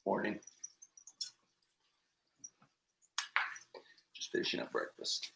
Morning. Just finishing up breakfast.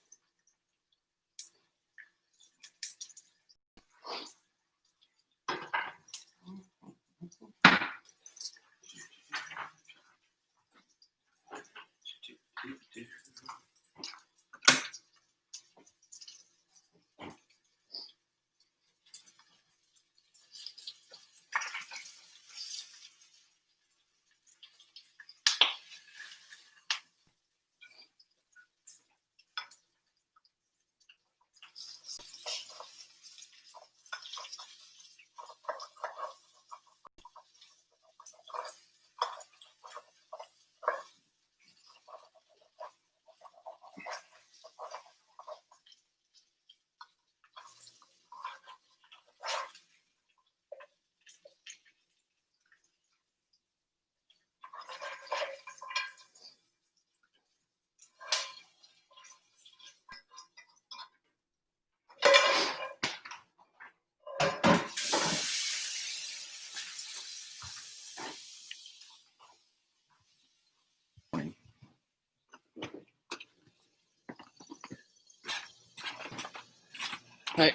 All right,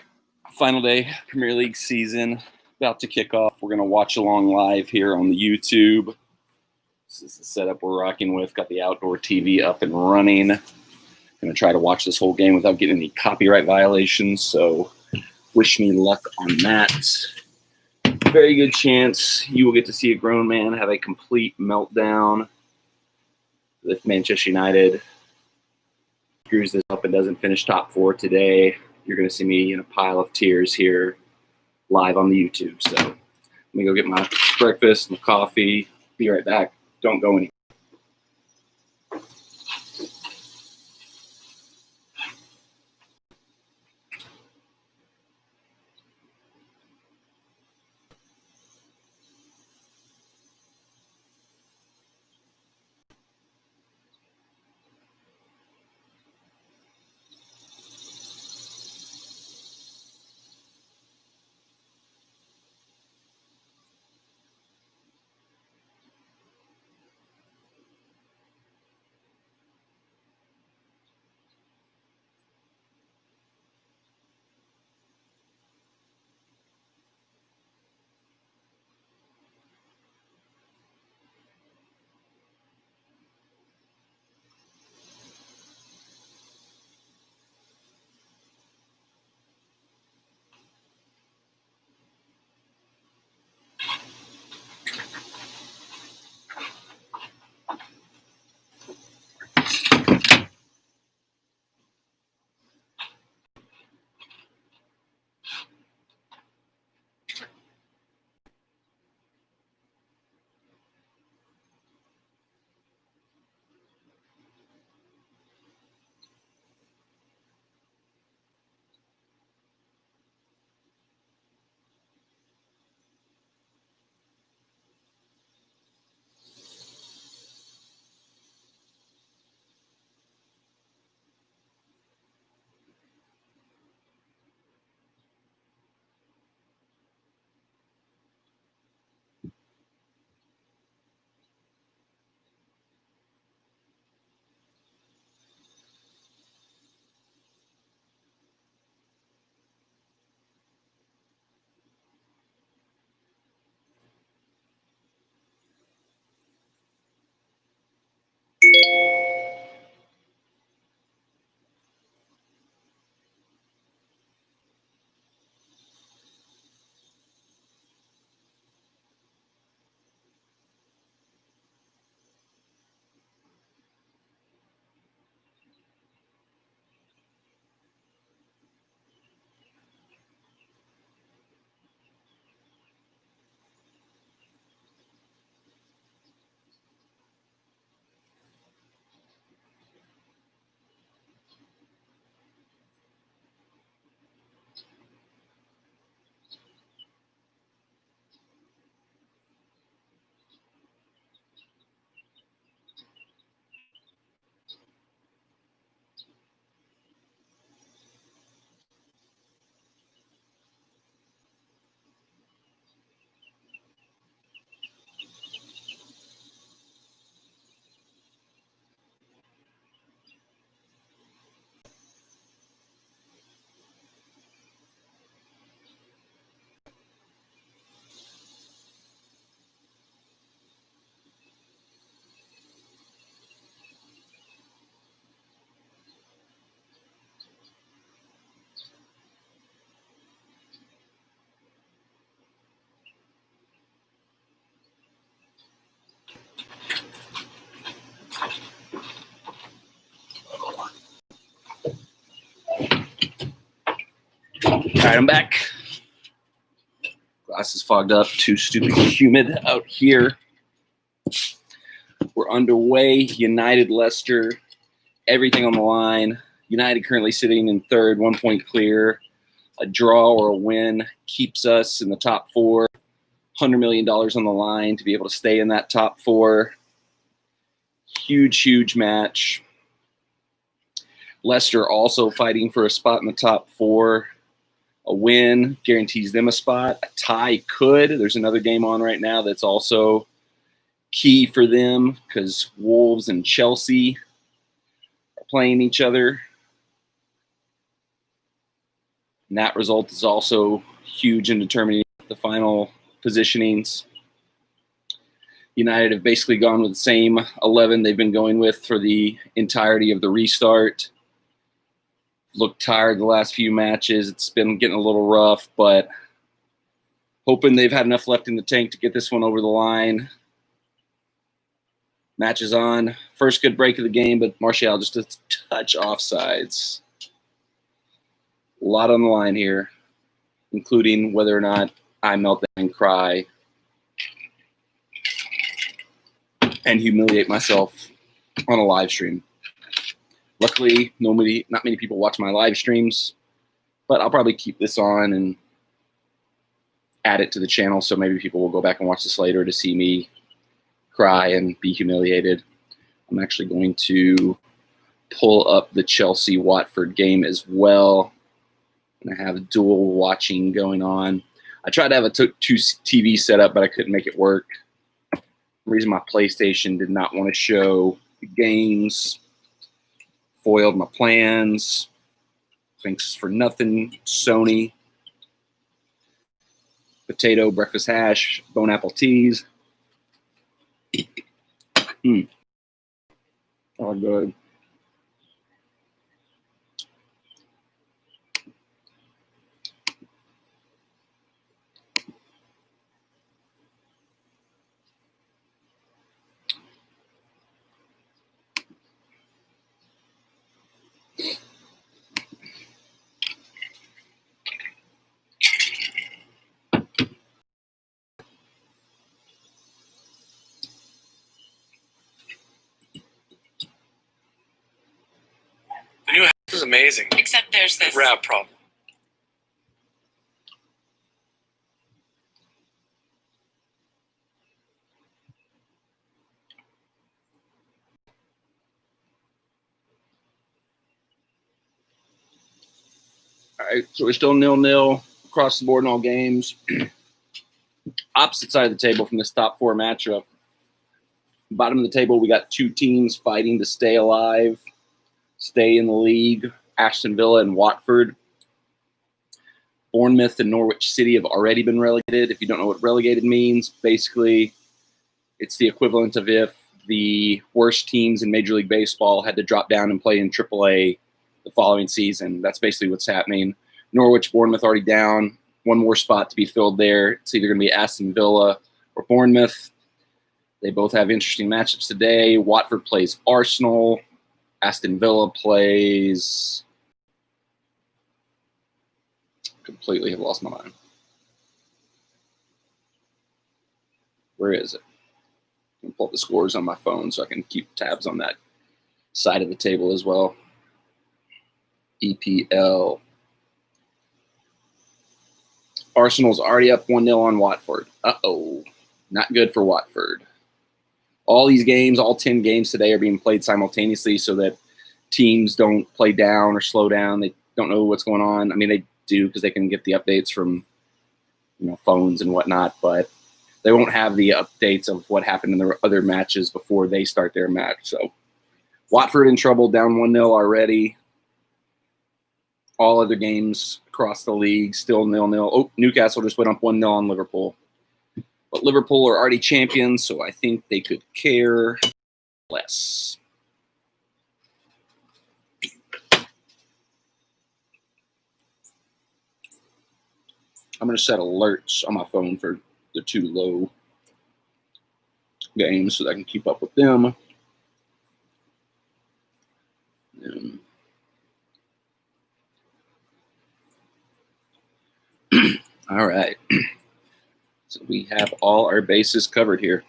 final day, Premier League season, about to kick off. We're going to watch along live here on the YouTube. This is the setup we're rocking with. Got the outdoor TV up and running. Going to try to watch this whole game without getting any copyright violations, so wish me luck on that. Very good chance you will get to see a grown man have a complete meltdown if Manchester United screws this up and doesn't finish top 4 today. You're going to see me in a pile of tears here live on the YouTube. So let me go get my breakfast, my coffee. Be right back. Don't go anywhere. All right, I'm back. Glass is fogged up. Too stupid humid out here. We're underway. United, Leicester, everything on the line. United currently sitting in third, 1 point clear. A draw or a win keeps us in the top four. $100 million on the line to be able to stay in that top four. Huge, huge match. Leicester also fighting for a spot in the top four. A win guarantees them a spot. A tie could. There's another game on right now that's also key for them because Wolves and Chelsea are playing each other. And that result is also huge in determining the final positionings. United have basically gone with the same 11 they've been going with for the entirety of the restart. Looked tired the last few matches. It's been getting a little rough, but hoping they've had enough left in the tank to get this one over the line. Match is on. First good break of the game, but Martial just a touch offsides. A lot on the line here, including whether or not I melt down and cry and humiliate myself on a live stream. Luckily, not many people watch my live streams, but I'll probably keep this on and add it to the channel so maybe people will go back and watch this later to see me cry and be humiliated. I'm actually going to pull up the Chelsea-Watford game as well. And I have dual watching going on. I tried to have a two TV set up, but I couldn't make it work. For some reason my PlayStation did not want to show the games. Foiled my plans. Thanks for nothing, Sony. Potato, breakfast hash, bone apple teas. All good. The new house is amazing. Except there's this Route problem. All right, so we're still 0-0 across the board in all games. Opposite side of the table from this top four matchup. Bottom of the table, we got two teams fighting to stay alive, stay in the league. Aston Villa and Watford. Bournemouth and Norwich City have already been relegated. If you don't know what relegated means, basically it's the equivalent of if the worst teams in Major League Baseball had to drop down and play in AAA the following season. That's basically what's happening. Norwich, Bournemouth already down. One more spot to be filled there. It's either going to be Aston Villa or Bournemouth. They both have interesting matchups today. Watford plays Arsenal. Aston Villa plays... Completely have lost my mind. Where is it? I'm going to pull up the scores on my phone so I can keep tabs on that side of the table as well. EPL. Arsenal's already up 1-0 on Watford. Uh-oh. Not good for Watford. All these games, all 10 games today are being played simultaneously so that teams don't play down or slow down. They don't know what's going on. I mean, they do because they can get the updates from phones and whatnot, but they won't have the updates of what happened in the other matches before they start their match. So Watford in trouble, down 1-0 already. All other games across the league still 0-0. Oh, Newcastle just went up 1-0 on Liverpool. But Liverpool are already champions, so I think they could care less. I'm going to set alerts on my phone for the two low games so that I can keep up with them. All right. So we have all our bases covered here.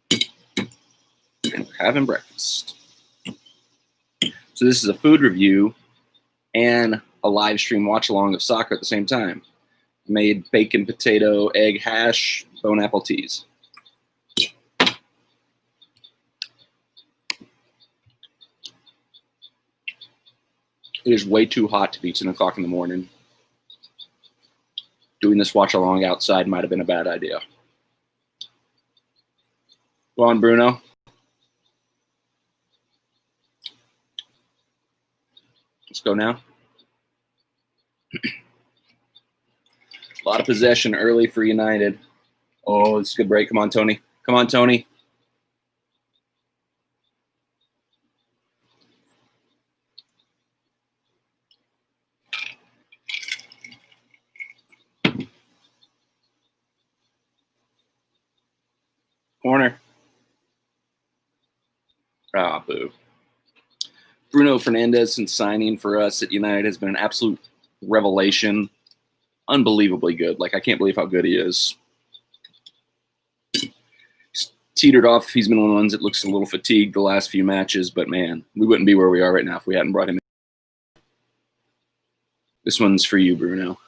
And we're having breakfast. So this is a food review and a live stream watch along of soccer at the same time. Made bacon, potato, egg hash, bone apple teas. It is way too hot to be 10 o'clock in the morning. Doing this watch along outside might have been a bad idea. Go on, Bruno. Let's go now. A lot of possession early for United. Oh, it's a good break. Come on, Tony. Come on, Tony. Corner. Ah, boo. Bruno Fernandes, since signing for us at United, has been an absolute revelation. Unbelievably good. Like, I can't believe how good he is. He's teetered off. He's been one of the ones that looks a little fatigued the last few matches, but man, we wouldn't be where we are right now if we hadn't brought him in. This one's for you, Bruno.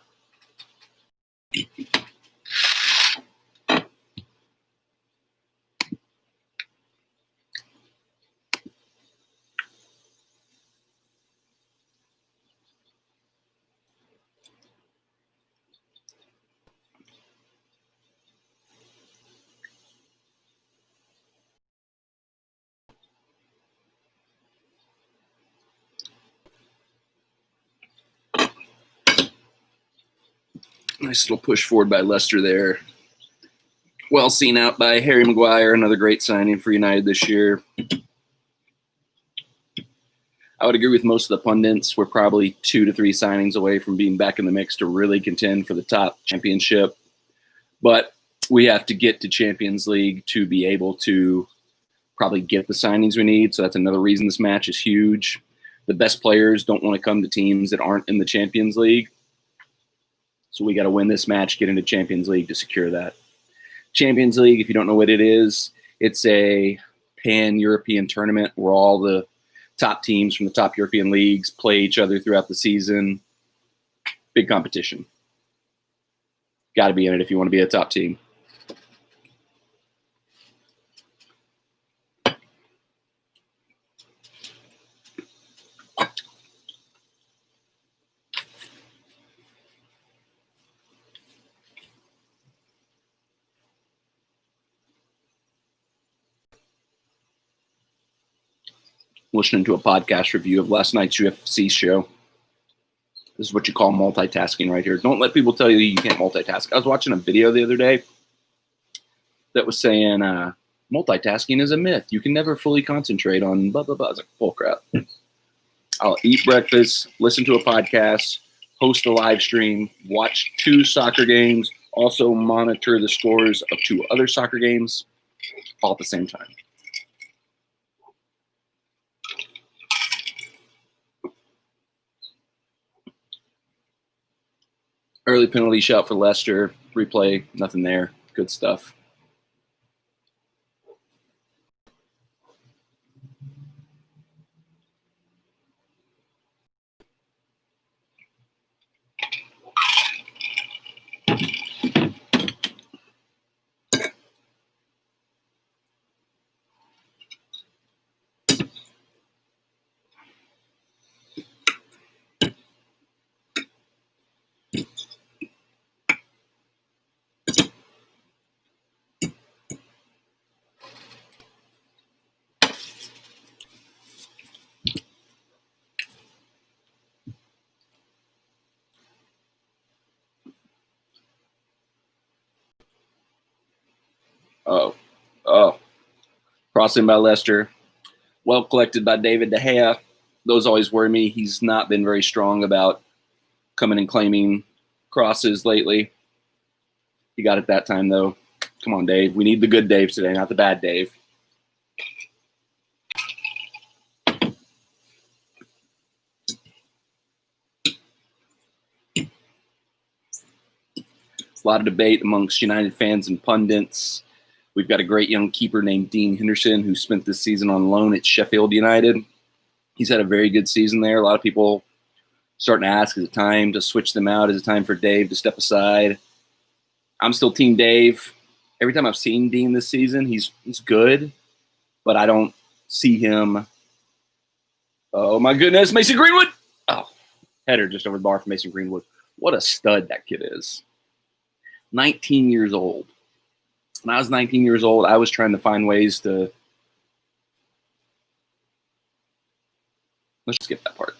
Nice little push forward by Leicester there. Well seen out by Harry Maguire, another great signing for United this year. I would agree with most of the pundits. We're probably 2 to 3 signings away from being back in the mix to really contend for the top championship. But we have to get to Champions League to be able to probably get the signings we need. So that's another reason this match is huge. The best players don't want to come to teams that aren't in the Champions League. So we got to win this match, get into Champions League to secure that. Champions League, if you don't know what it is, it's a pan-European tournament where all the top teams from the top European leagues play each other throughout the season. Big competition. Got to be in it if you want to be a top team. Listening to a podcast review of last night's UFC show. This is what you call multitasking right here. Don't let people tell you you can't multitask. I was watching a video the other day that was saying multitasking is a myth. You can never fully concentrate on blah, blah, blah. I was like, bull crap. I'll eat breakfast, listen to a podcast, host a live stream, watch 2 soccer games, also monitor the scores of 2 other soccer games all at the same time. Early penalty shot for Leicester. Replay, nothing there. Good stuff. Oh. Crossing by Leicester. Well collected by David De Gea. Those always worry me. He's not been very strong about coming and claiming crosses lately. He got it that time, though. Come on, Dave. We need the good Dave today, not the bad Dave. a lot of debate amongst United fans and pundits. We've got a great young keeper named Dean Henderson who spent this season on loan at Sheffield United. He's had a very good season there. A lot of people starting to ask, is it time to switch them out? Is it time for Dave to step aside? I'm still Team Dave. Every time I've seen Dean this season, he's good, but I don't see him. Oh, my goodness, Mason Greenwood. Oh, header just over the bar for Mason Greenwood. What a stud that kid is. 19 years old. When I was 19 years old, I was trying to find ways to. Let's just skip that part.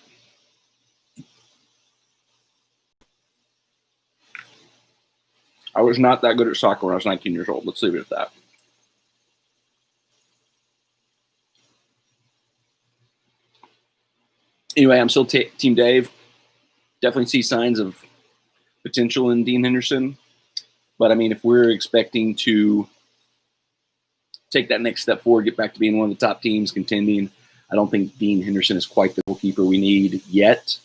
I was not that good at soccer when I was 19 years old. Let's leave it at that. Anyway, I'm still Team Dave. Definitely see signs of potential in Dean Henderson. But, I mean, if we're expecting to take that next step forward, get back to being one of the top teams contending, I don't think Dean Henderson is quite the goalkeeper we need yet.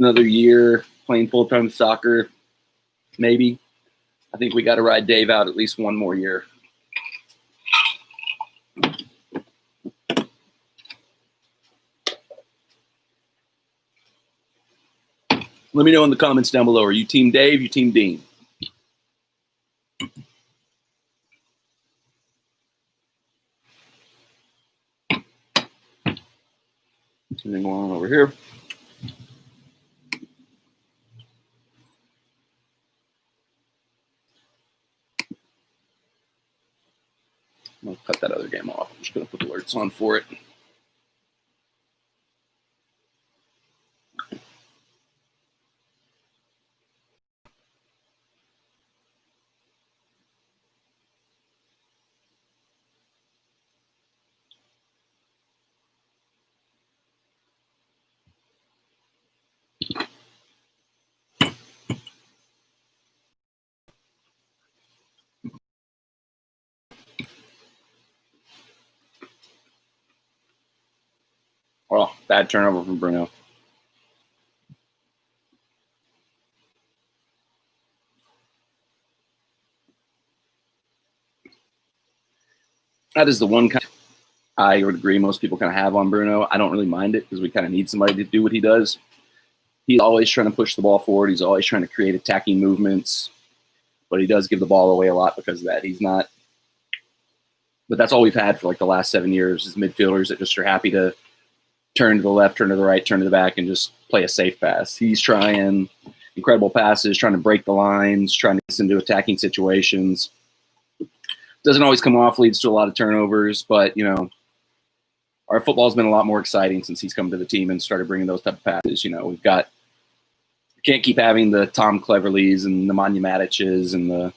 Another year playing full-time soccer, maybe. I think we got to ride Dave out at least one more year. Let me know in the comments down below. Are you Team Dave? You Team Dean? Anything going on over here? I'm going to cut that other game off. I'm just going to put alerts on for it. Oh, bad turnover from Bruno. That is the one kind I would agree most people kind of have on Bruno. I don't really mind it because we kind of need somebody to do what he does. He's always trying to push the ball forward. He's always trying to create attacking movements, but he does give the ball away a lot because of that. He's not – but that's all we've had for like the last 7 years is midfielders that just are happy to turn to the left, turn to the right, turn to the back, and just play a safe pass. He's trying incredible passes, trying to break the lines, trying to get into attacking situations. Doesn't always come off, leads to a lot of turnovers, but, you know, our football's been a lot more exciting since he's come to the team and started bringing those type of passes. You know, we can't keep having the Tom Cleverleys and the Nemanja Matiches and the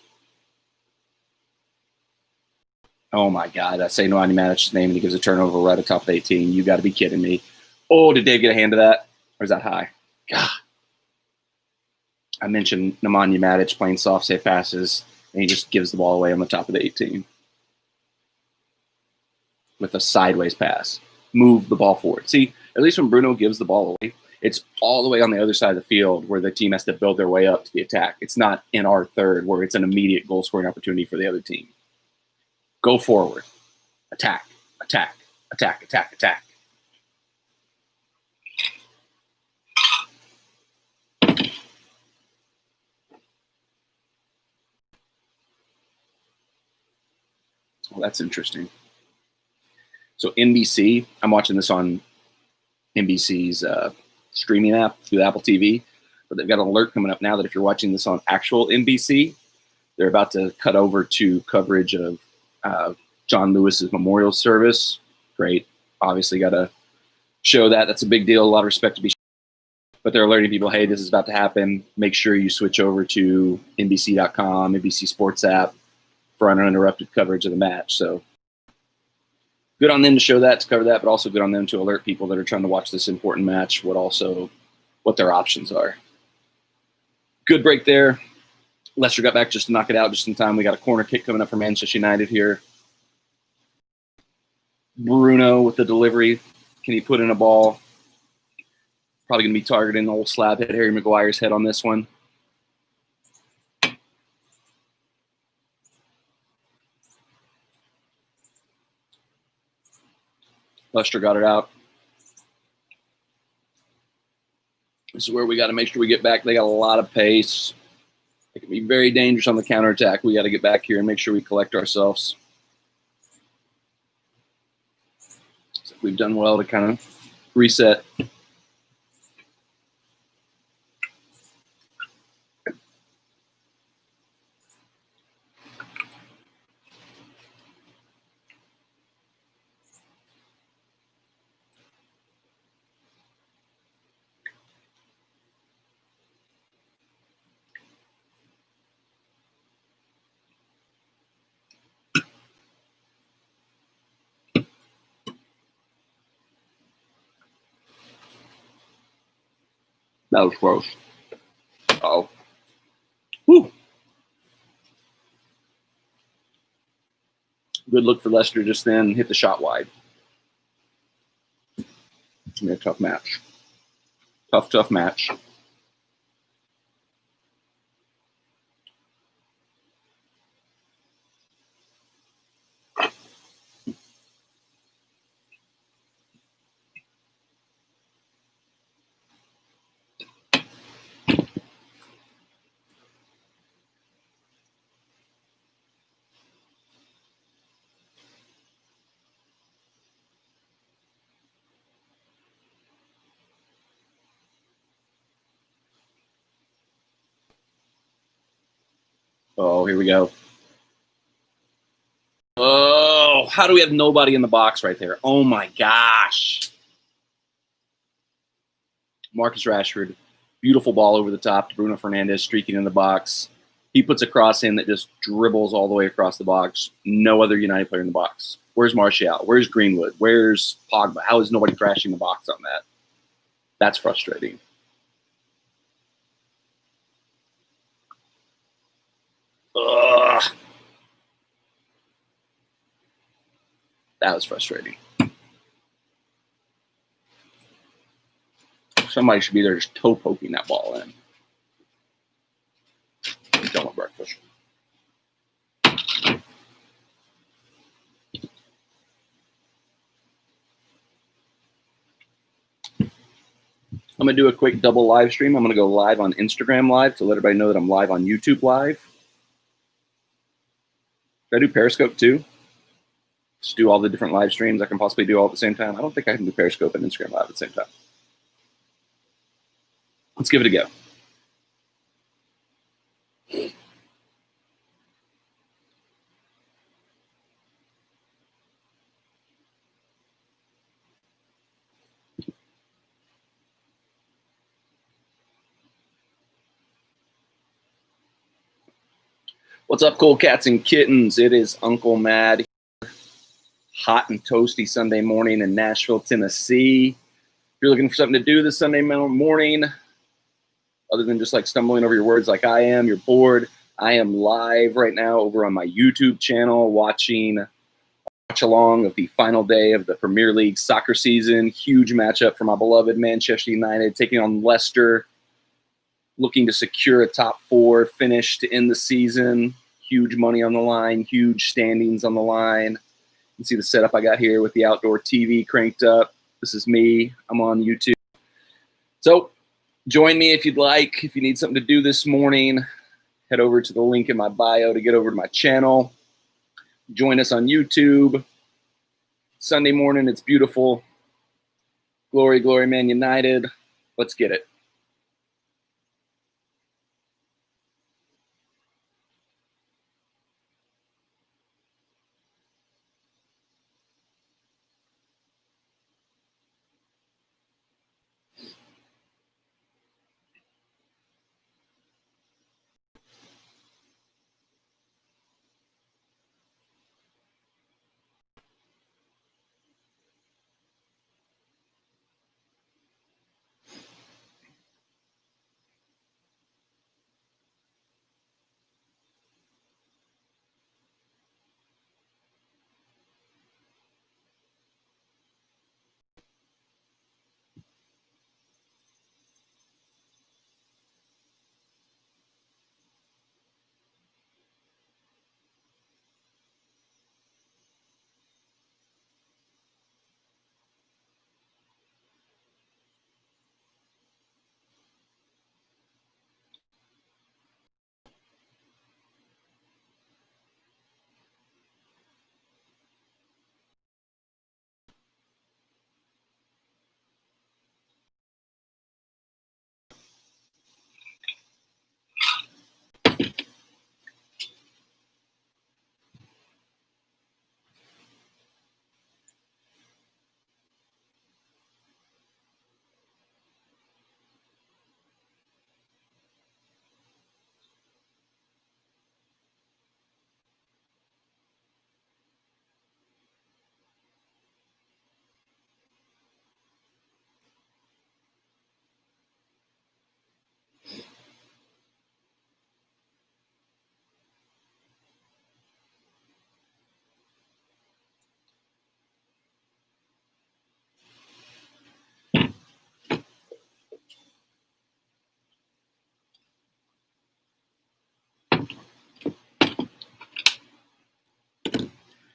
oh my God, I say Nemanja Matich's name and he gives a turnover right at the top of 18. You got to be kidding me. Oh, did Dave get a hand to that? Or is that high? God. I mentioned Nemanja Matic playing soft, safe passes, and he just gives the ball away on the top of the 18 with a sideways pass. Move the ball forward. See, at least when Bruno gives the ball away, it's all the way on the other side of the field where the team has to build their way up to the attack. It's not in our third where it's an immediate goal-scoring opportunity for the other team. Go forward. Attack, attack, attack, attack, attack. Well, that's interesting. So NBC, I'm watching this on NBC's streaming app through Apple TV, but they've got an alert coming up now that if you're watching this on actual NBC, they're about to cut over to coverage of John Lewis's memorial service. Great. Obviously got to show that. That's a big deal. A lot of respect to be shown. But they're alerting people, hey, this is about to happen. Make sure you switch over to NBC.com, NBC Sports app for uninterrupted coverage of the match. So good on them to show that, to cover that, but also good on them to alert people that are trying to watch this important match what their options are. Good break there. Leicester got back just to knock it out just in time. We got a corner kick coming up for Manchester United here. Bruno with the delivery. Can he put in a ball? Probably going to be targeting old slabhead Harry Maguire's head on this one. Leicester got it out. This is where we got to make sure we get back. They got a lot of pace. It can be very dangerous on the counterattack. We got to get back here and make sure we collect ourselves. So we've done well to kind of reset. That was close. Oh. Whew. Good look for Leicester just then. Hit the shot wide. It's going to be a tough match. Tough match. Oh, here we go. Oh, how do we have nobody in the box right there? Oh, my gosh. Marcus Rashford, beautiful ball over the top to Bruno Fernandes, streaking in the box. He puts a cross in that just dribbles all the way across the box. No other United player in the box. Where's Martial? Where's Greenwood? Where's Pogba? How is nobody crashing the box on that? That's frustrating. Ugh. That was frustrating. Somebody should be there just toe poking that ball in. Don't want breakfast. I'm going to do a quick double live stream. I'm going to go live on Instagram Live to let everybody know that I'm live on YouTube Live. Should I do Periscope too? Just do all the different live streams I can possibly do all at the same time. I don't think I can do Periscope and Instagram Live at the same time. Let's give it a go. What's up, cool cats and kittens? It is Uncle Mad here. Hot and toasty Sunday morning in Nashville, Tennessee. If you're looking for something to do this Sunday morning, other than just like stumbling over your words like I am, you're bored, I am live right now over on my YouTube channel watching watch along of the final day of the Premier League soccer season. Huge matchup for my beloved Manchester United taking on Leicester, looking to secure a top 4 finish to end the season. Huge money on the line, huge standings on the line. You can see the setup I got here with the outdoor TV cranked up. This is me. I'm on YouTube. So join me if you'd like. If you need something to do this morning, head over to the link in my bio to get over to my channel. Join us on YouTube. Sunday morning, it's beautiful. Glory, glory, Man United. Let's get it.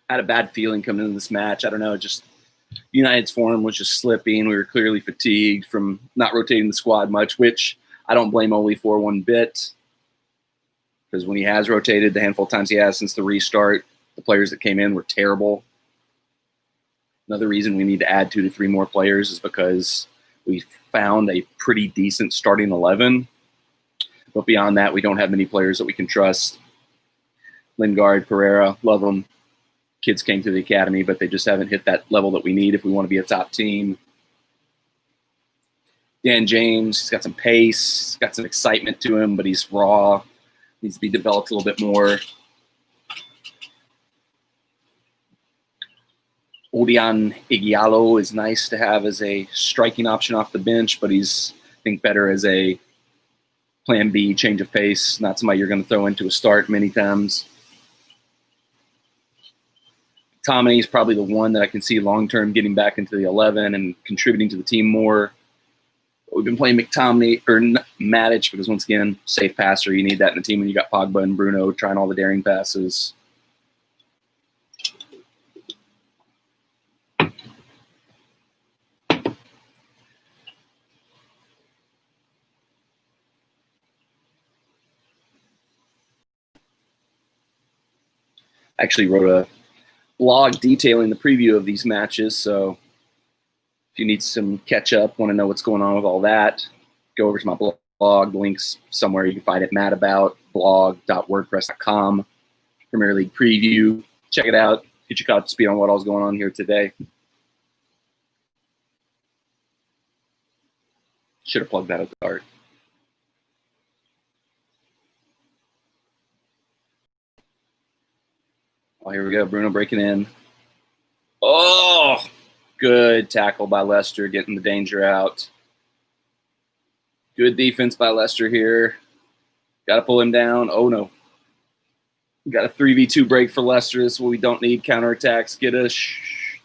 had a bad feeling coming into this match. I don't know, just United's form was just slipping. We were clearly fatigued from not rotating the squad much, which I don't blame Ole for one bit. Because when he has rotated the handful of times he has since the restart, the players that came in were terrible. Another reason we need to add 2 to 3 more players is because we found a pretty decent starting 11. But beyond that, we don't have many players that we can trust. Lingard, Pereira, love them. Kids came through the academy, but they just haven't hit that level that we need if we want to be a top team. Dan James, he's got some pace, he's got some excitement to him, but he's raw. Needs to be developed a little bit more. Odion Igalo is nice to have as a striking option off the bench, but he's, I think, better as a plan B, change of pace, not somebody you're going to throw into a start many times. Tommy is probably the one that I can see long-term getting back into the 11 and contributing to the team more. We've been playing McTominay or Matic because, once again, safe passer. You need that in the team when you got Pogba and Bruno trying all the daring passes. I actually wrote a blog detailing the preview of these matches, so if you need some catch up, want to know what's going on with all that, go over to my blog. The link's somewhere. You can find it, madaboutblog.wordpress.com. Premier League preview. Check it out. Get you caught up to speed on what all's going on here today. Should have plugged that at the start. Oh, here we go. Bruno breaking in. Oh, good tackle by Leicester, getting the danger out. Good defense by Leicester here. Got to pull him down. Oh, no. We got a 3v2 break for Leicester. This is what we don't need. Counterattacks. Get us.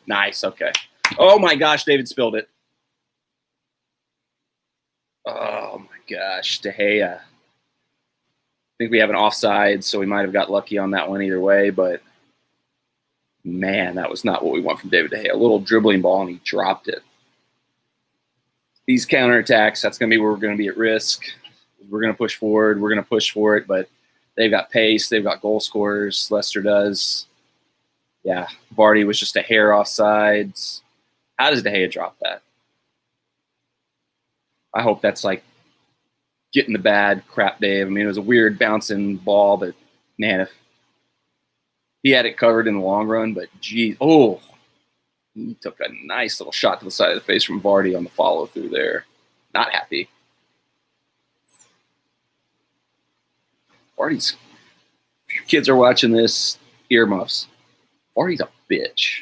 Nice. Okay. Oh, my gosh. David spilled it. Oh, my gosh. De Gea. I think we have an offside, so we might have got lucky on that one either way, but man, that was not what we want from David De Gea. A little dribbling ball, and he dropped it. These counterattacks, that's going to be where we're going to be at risk. We're going to push forward. We're going to push for it, but they've got pace. They've got goal scorers. Leicester does. Yeah, Vardy was just a hair off sides. How does De Gea drop that? I hope that's like getting the bad crap, Dave. I mean, it was a weird bouncing ball, but man, if he had it covered in the long run, but geez, oh, he took a nice little shot to the side of the face from Vardy on the follow through there. Not happy. Vardy's, if your kids are watching this, earmuffs. Vardy's a bitch.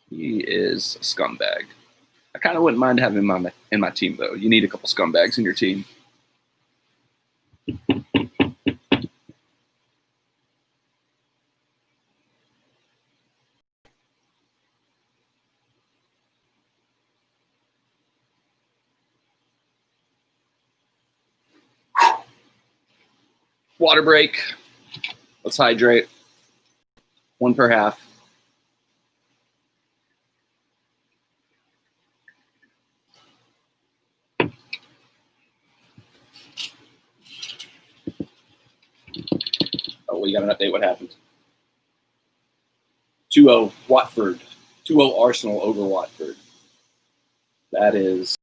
He is a scumbag. I kind of wouldn't mind having him in my team, though. You need a couple scumbags in your team. Water break. Let's hydrate. 1 per half. Oh, we got an update. What happened? 2-0 Watford. 2-0 Arsenal over Watford. That is,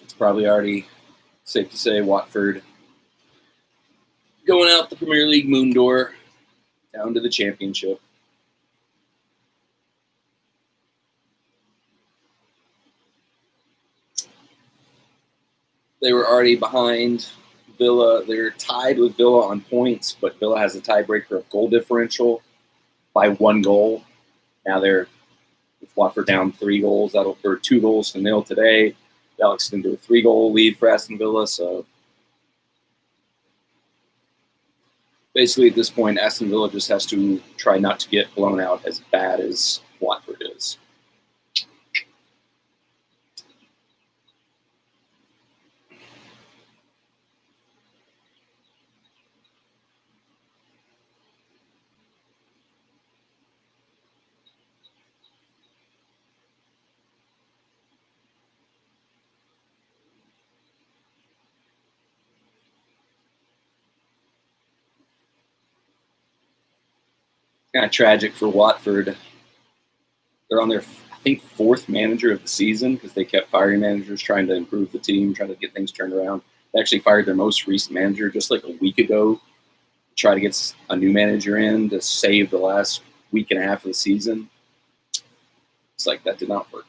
it's probably already safe to say Watford going out the Premier League moon door down to the Championship. They were already behind Villa. They're tied with Villa on points, but Villa has a tiebreaker of goal differential by 1 goal. Now they're with Watford down 3 goals. Or 2 goals to 0 today. That'll extend to a 3-goal lead for Aston Villa. So basically, at this point, Aston Villa just has to try not to get blown out as bad as Watford is. Kind of tragic for Watford. They're on their, I think, fourth manager of the season because they kept firing managers trying to improve the team, trying to get things turned around. They actually fired their most recent manager just like a week ago to try to get a new manager in to save the last week and a half of the season. It's like that did not work.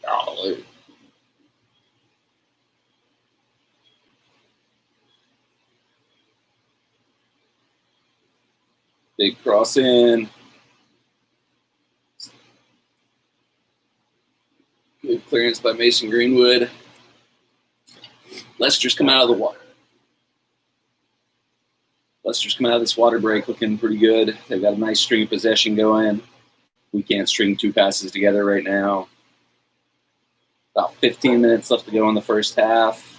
Golly. Big cross in. Good clearance by Mason Greenwood. Leicester's come out of the water. Leicester's come out of this water break looking pretty good. They've got a nice string of possession going. We can't string two passes together right now. About 15 minutes left to go in the first half.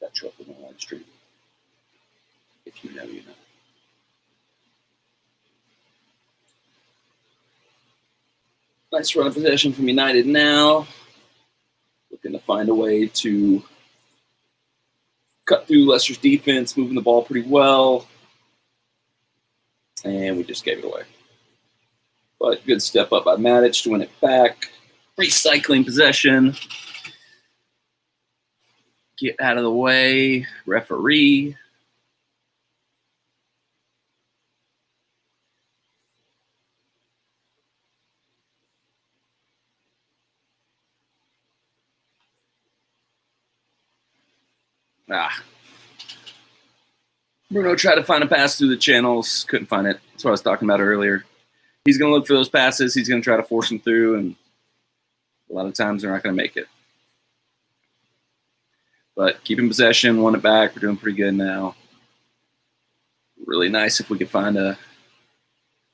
That truck on the live stream. If you know, you know. Nice run of possession from United now. Looking to find a way to cut through Leicester's defense, moving the ball pretty well. And we just gave it away. But good step up by Matic to win it back. Recycling possession. Get out of the way. Referee. Bruno tried to find a pass through the channels. Couldn't find it. That's what I was talking about earlier. He's going to look for those passes. He's going to try to force them through, and a lot of times they're not going to make it. But keeping possession, won it back. We're doing pretty good now. Really nice if we could find a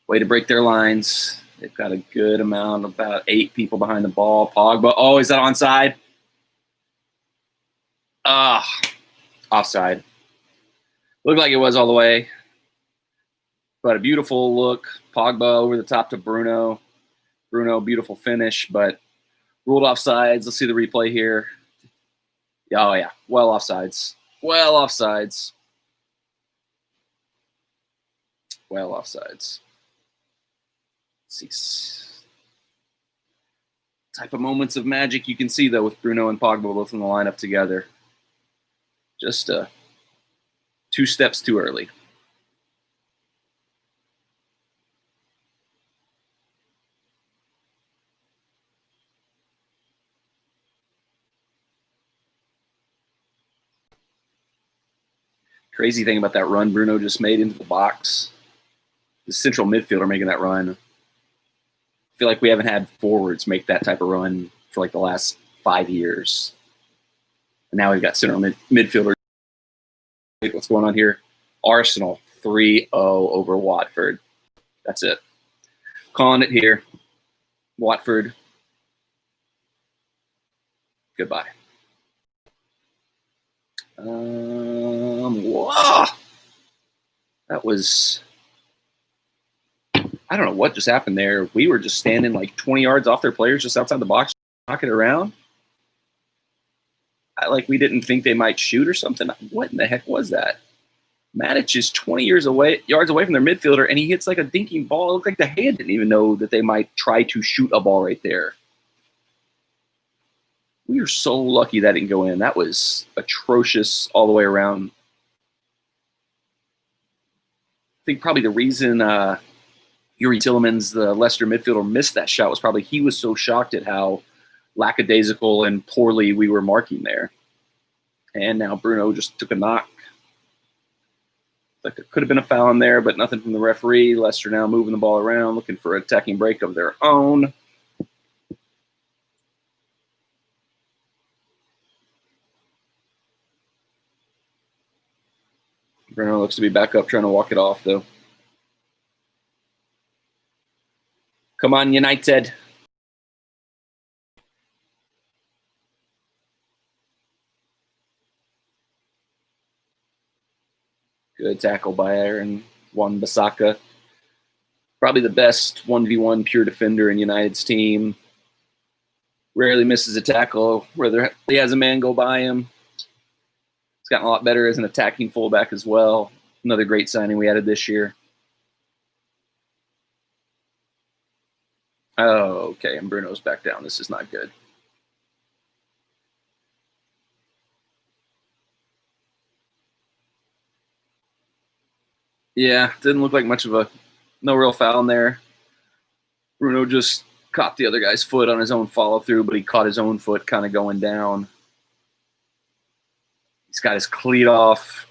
way to break their lines. They've got a good amount, about 8 people behind the ball. Pogba. Oh, is that onside? Offside. Looked like it was all the way. But a beautiful look. Pogba over the top to Bruno. Bruno, beautiful finish, but ruled offsides. Let's see the replay here. Oh, yeah. Well offsides. Well offsides. Well offsides. Six. Type of moments of magic you can see, though, with Bruno and Pogba both in the lineup together. Just 2 steps too early. Crazy thing about that run Bruno just made into the box. The central midfielder making that run. I feel like we haven't had forwards make that type of run for like the last 5 years. And now we've got central midfielders. What's going on here? Arsenal 3-0 over Watford. That's it. Calling it here. Watford. Goodbye. Whoa. That was, I don't know what just happened there. We were just standing like 20 yards off their players just outside the box, knocking it around. Like we didn't think they might shoot or something. What in the heck was that? Matic is 20 yards away from their midfielder, and he hits like a dinking ball. It looked like the hand didn't even know that they might try to shoot a ball right there. We are so lucky that didn't go in. That was atrocious all the way around. I think probably the reason Yuri Tillemans, the Leicester midfielder, missed that shot was probably he was so shocked at how lackadaisical and poorly we were marking there. And now Bruno just took a knock. Like there could have been a foul in there, but nothing from the referee. Leicester now moving the ball around, looking for an attacking break of their own. Bruno looks to be back up, trying to walk it off, though. Come on, United. Good tackle by Aaron Wan-Bissaka. Probably the best 1v1 pure defender in United's team. Rarely misses a tackle, whether he has a man go by him. He's gotten a lot better as an attacking fullback as well. Another great signing we added this year. Oh, okay, and Bruno's back down. This is not good. Yeah, didn't look like much of no real foul in there. Bruno just caught the other guy's foot on his own follow-through, but he caught his own foot kind of going down. He's got his cleat off.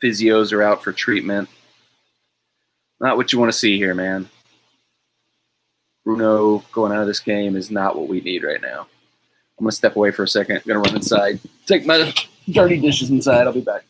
Physios are out for treatment. Not what you want to see here, man. Bruno going out of this game is not what we need right now. I'm going to step away for a second. I'm going to run inside. Take my dirty dishes inside. I'll be back.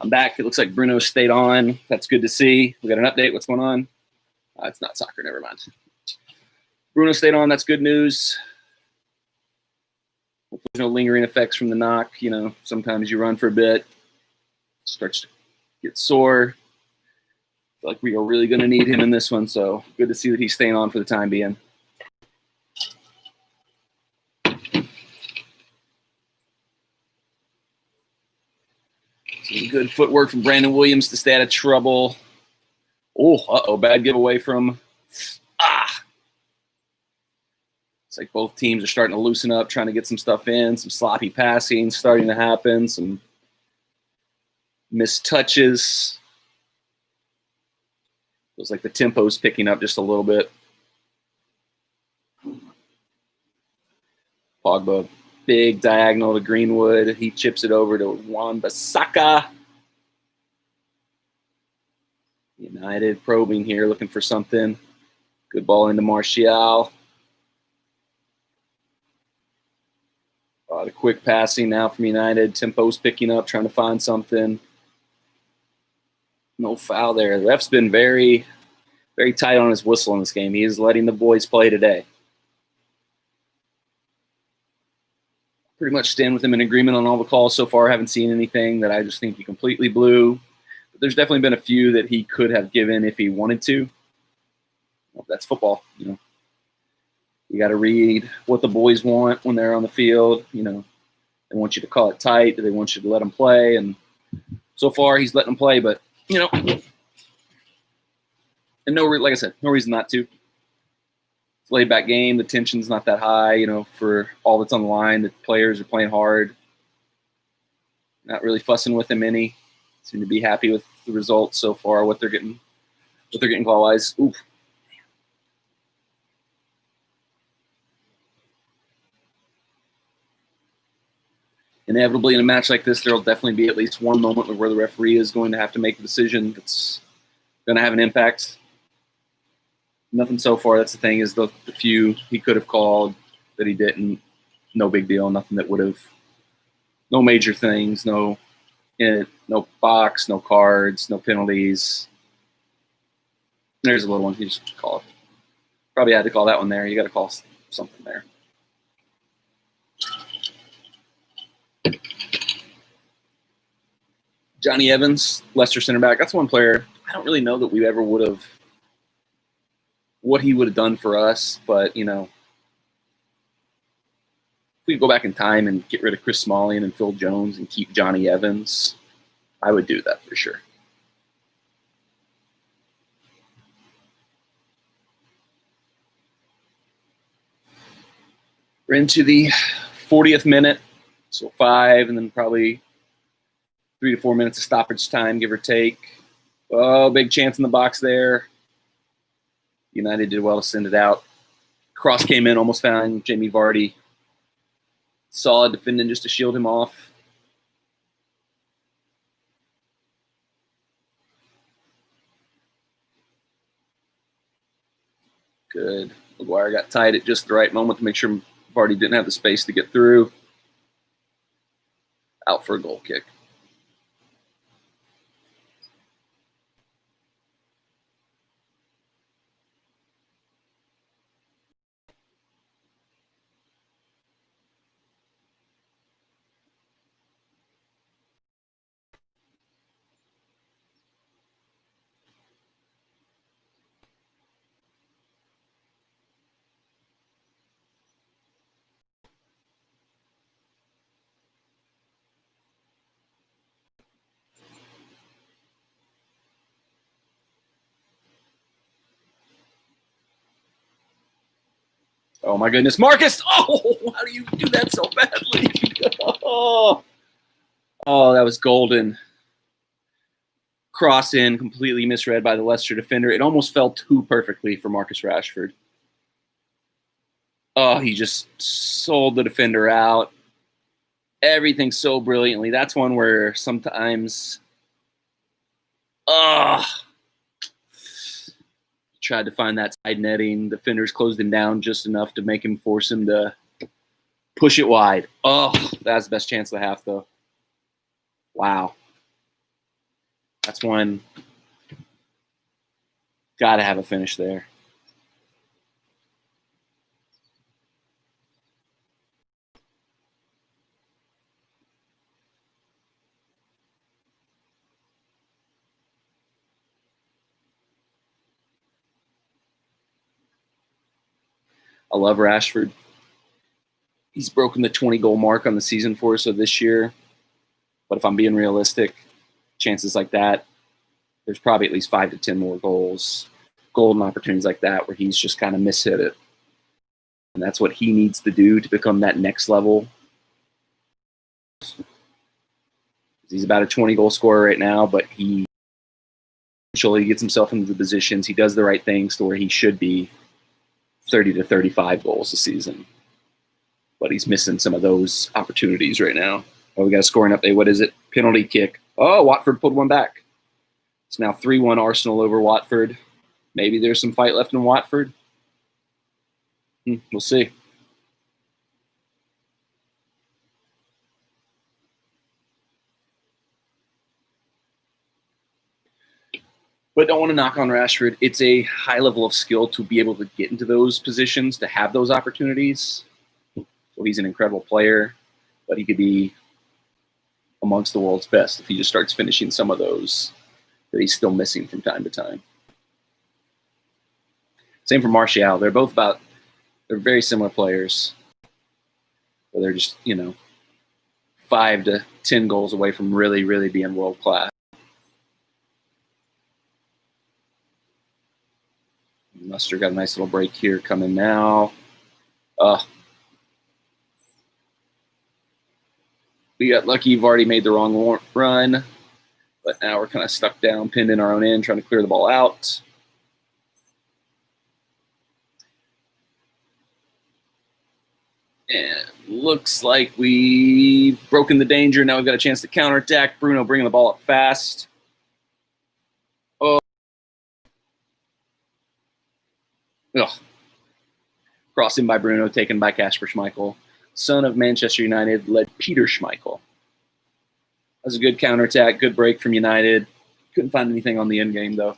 I'm back. It looks like Bruno stayed on. That's good to see. We got an update. What's going on? It's not soccer. Never mind. Bruno stayed on. That's good news. Hopefully there's no lingering effects from the knock. You know, sometimes you run for a bit, starts to get sore. I feel like we are really going to need him in this one, so good to see that he's staying on for the time being. Some good footwork from Brandon Williams to stay out of trouble. Oh, bad giveaway from It's like both teams are starting to loosen up, trying to get some stuff in, some sloppy passing starting to happen, some missed touches. Feels like the tempo's picking up just a little bit. Pogba, big diagonal to Greenwood. He chips it over to Wan-Bissaka. United probing here, looking for something. Good ball into Martial. A lot of quick passing now from United. Tempo's picking up, trying to find something. No foul there. The ref's been very, very tight on his whistle in this game. He is letting the boys play today. Pretty much stand with him in agreement on all the calls so far. I haven't seen anything that I just think he completely blew. But there's definitely been a few that he could have given if he wanted to. Well, that's football, you know. You got to read what the boys want when they're on the field. You know, they want you to call it tight. They want you to let them play. And so far, he's letting them play. But, you know, and like I said, no reason not to. It's a laid-back game. The tension's not that high, you know, for all that's on the line. The players are playing hard. Not really fussing with them any. Seem to be happy with the results so far, what they're getting call-wise. Oof. Inevitably, in a match like this, there will definitely be at least one moment where the referee is going to have to make a decision that's going to have an impact. Nothing so far. That's the thing, is the few he could have called that he didn't. No big deal. Nothing that would have. No major things. No box. No cards. No penalties. There's a little one. He just called. Probably had to call that one there. You got to call something there. Johnny Evans, Leicester center back. That's one player I don't really know that we ever would have, what he would have done for us. But, you know, if we could go back in time and get rid of Chris Smalling and Phil Jones and keep Johnny Evans, I would do that for sure. We're into the 40th minute, so 5, and then probably 3 to 4 minutes of stoppage time, give or take. Oh, big chance in the box there. United did well to send it out. Cross came in, almost found Jamie Vardy. Solid defending just to shield him off. Good. Maguire got tight at just the right moment to make sure Vardy didn't have the space to get through. Out for a goal kick. Oh, my goodness. Marcus! Oh, how do you do that so badly? Oh, that was golden. Cross in, completely misread by the Leicester defender. It almost fell too perfectly for Marcus Rashford. Oh, he just sold the defender out. Everything so brilliantly. That's one where sometimes tried to find that side netting. Defenders closed him down just enough to make him force him to push it wide. Oh, that's the best chance of the half, though. Wow. That's one. Got to have a finish there. I love Rashford. He's broken the 20-goal mark on the season for us this year. But if I'm being realistic, chances like that, there's probably at least 5 to 10 more goals, golden opportunities like that where he's just kind of mishit it. And that's what he needs to do to become that next level. He's about a 20-goal scorer right now, but he eventually gets himself into the positions. He does the right things to where he should be 30 to 35 goals a season. But he's missing some of those opportunities right now. Oh, we got a scoring update. What is it? Penalty kick. Oh, Watford pulled one back. It's now 3-1 Arsenal over Watford. Maybe there's some fight left in Watford. We'll see. But don't want to knock on Rashford. It's a high level of skill to be able to get into those positions, to have those opportunities. So he's an incredible player, but he could be amongst the world's best if he just starts finishing some of those that he's still missing from time to time. Same for Martial. They're very similar players. But they're just, 5 to 10 goals away from really, really being world class. Leicester got a nice little break here coming now. We got lucky. You've already made the wrong run. But now we're kind of stuck down, pinned in our own end, trying to clear the ball out. And looks like we've broken the danger. Now we've got a chance to counterattack. Bruno bringing the ball up fast. Crossing by Bruno, taken by Kasper Schmeichel. Son of Manchester United, led Peter Schmeichel. That was a good counterattack, good break from United. Couldn't find anything on the end game, though.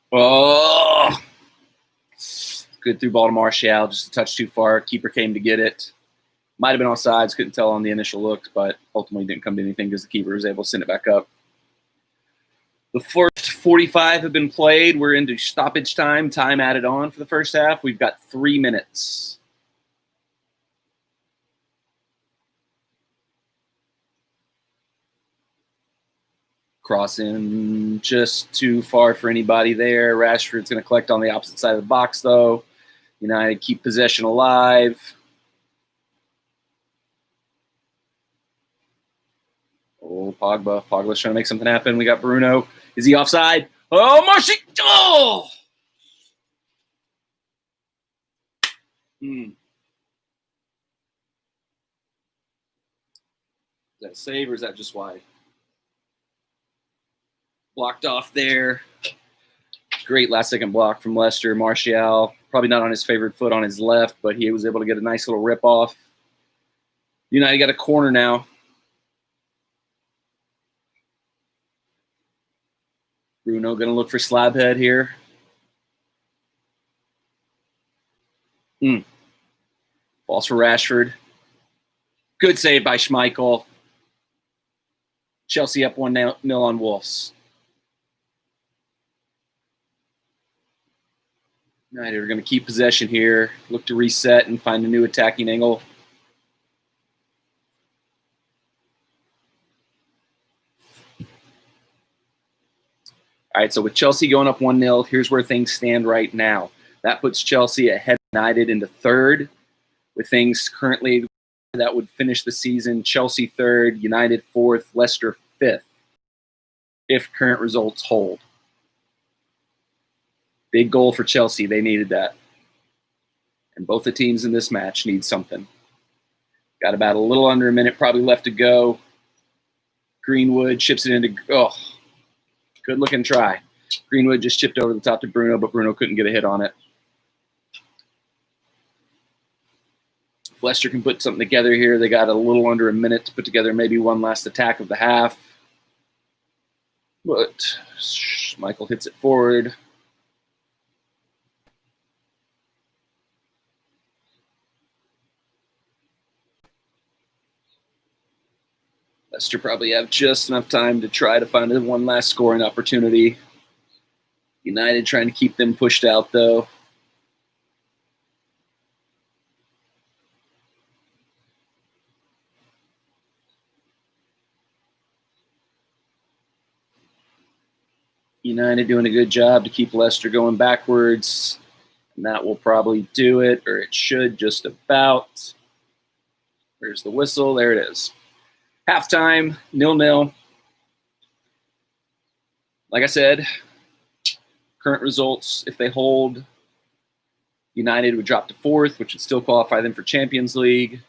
Oh, good through ball to Martial, just a touch too far. Keeper came to get it. Might have been offsides, couldn't tell on the initial look, but ultimately didn't come to anything because the keeper was able to send it back up. The first 45 have been played. We're into stoppage time added on for the first half. We've got 3 minutes. Crossing just too far for anybody there. Rashford's going to collect on the opposite side of the box, though. United keep possession alive. Oh, Pogba. Pogba's trying to make something happen. We got Bruno. Is he offside? Oh, Martial! Oh! Is that a save or is that just wide? Blocked off there. Great last-second block from Leicester. Martial, probably not on his favorite foot on his left, but he was able to get a nice little rip-off. United got a corner now. Bruno going to look for Slabhead here. Falls for Rashford. Good save by Schmeichel. Chelsea up 1-0 on Wolves. United are going to keep possession here, look to reset and find a new attacking angle. All right, so with Chelsea going up 1-0, here's where things stand right now. That puts Chelsea ahead of United into third, with things currently that would finish the season. Chelsea third, United fourth, Leicester fifth, if current results hold. Big goal for Chelsea. They needed that. And both the teams in this match need something. Got about a little under a minute probably left to go. Greenwood chips it into good looking try. Greenwood just chipped over the top to Bruno, but Bruno couldn't get a hit on it. If Leicester can put something together here, they got a little under a minute to put together maybe one last attack of the half. But Michael hits it forward. Leicester probably have just enough time to try to find one last scoring opportunity. United trying to keep them pushed out, though. United doing a good job to keep Leicester going backwards. And that will probably do it, or it should just about. Where's the whistle? There it is. Halftime, 0-0. Like I said, current results, if they hold, United would drop to 4th, which would still qualify them for Champions League.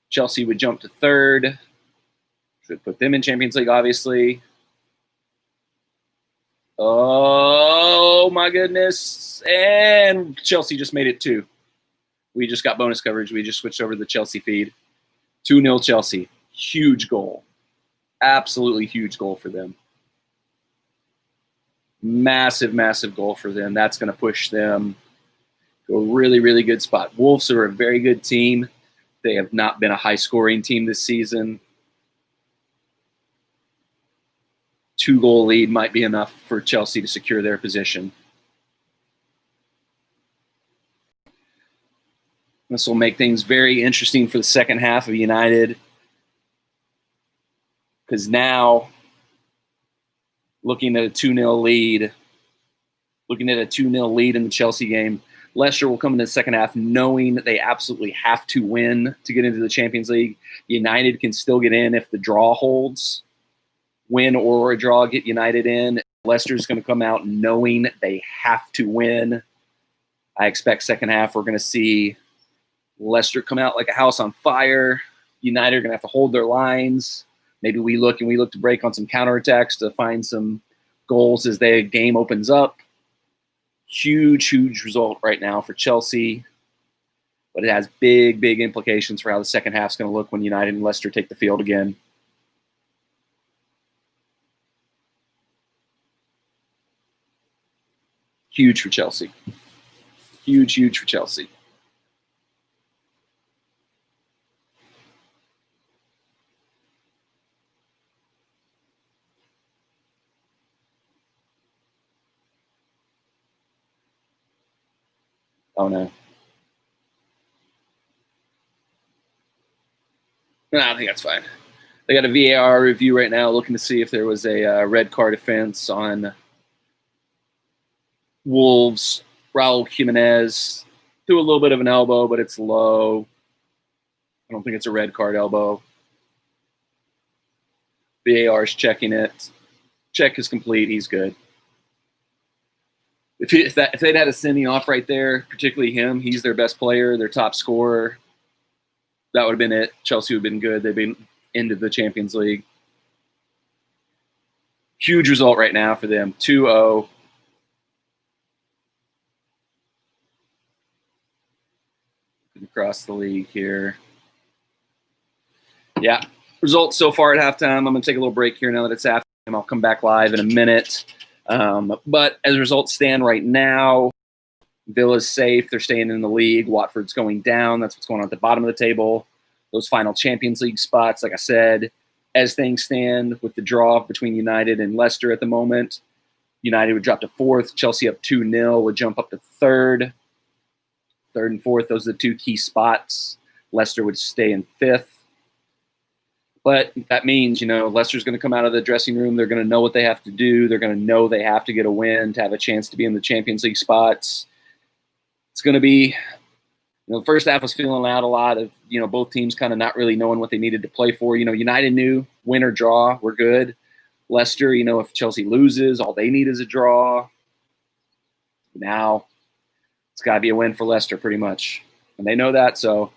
Chelsea would jump to 3rd, which would put them in Champions League, obviously. Oh, my goodness. And Chelsea just made it 2. We just got bonus coverage. We just switched over to the Chelsea feed. 2-0 Chelsea. Huge goal. Absolutely huge goal for them. Massive, massive goal for them. That's going to push them to a really, really good spot. Wolves are a very good team. They have not been a high-scoring team this season. 2-goal lead might be enough for Chelsea to secure their position. This will make things very interesting for the second half of United, because now, looking at a 2-0 lead in the Chelsea game, Leicester will come into the second half knowing that they absolutely have to win to get into the Champions League. United can still get in if the draw holds. Win or a draw, get United in. Leicester's going to come out knowing they have to win. I expect second half we're going to see Leicester come out like a house on fire. United are going to have to hold their lines. Maybe we look to break on some counterattacks to find some goals as the game opens up. Huge, huge result right now for Chelsea. But it has big, big implications for how the second half is going to look when United and Leicester take the field again. Huge for Chelsea. Huge, huge for Chelsea. Oh, no. No, I think that's fine. They got a VAR review right now looking to see if there was a red card offense on Wolves. Raul Jimenez threw a little bit of an elbow, but it's low. I don't think it's a red card elbow. VAR is checking it. Check is complete. He's good. If they'd had a sending off right there, particularly him, he's their best player, their top scorer, that would have been it. Chelsea would have been good. They'd been into the Champions League. Huge result right now for them. 2-0. Across the league here. Yeah. Results so far at halftime. I'm going to take a little break here now that it's halftime. I'll come back live in a minute. But as results stand right now, Villa's safe. They're staying in the league. Watford's going down. That's what's going on at the bottom of the table. Those final Champions League spots, like I said, as things stand with the draw between United and Leicester at the moment, United would drop to 4th. Chelsea up 2-0 would jump up to 3rd. 3rd and 4th, those are the two key spots. Leicester would stay in 5th. But that means, Leicester's going to come out of the dressing room. They're going to know what they have to do. They're going to know they have to get a win to have a chance to be in the Champions League spots. It's going to be, the first half was feeling out a lot of, both teams kind of not really knowing what they needed to play for. United knew win or draw, we're good. Leicester, if Chelsea loses, all they need is a draw. Now, it's got to be a win for Leicester pretty much. And they know that, so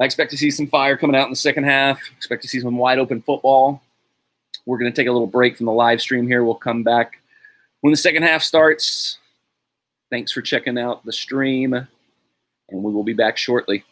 I expect to see some fire coming out in the second half. Expect to see some wide open football. We're going to take a little break from the live stream here. We'll come back when the second half starts. Thanks for checking out the stream, and we will be back shortly.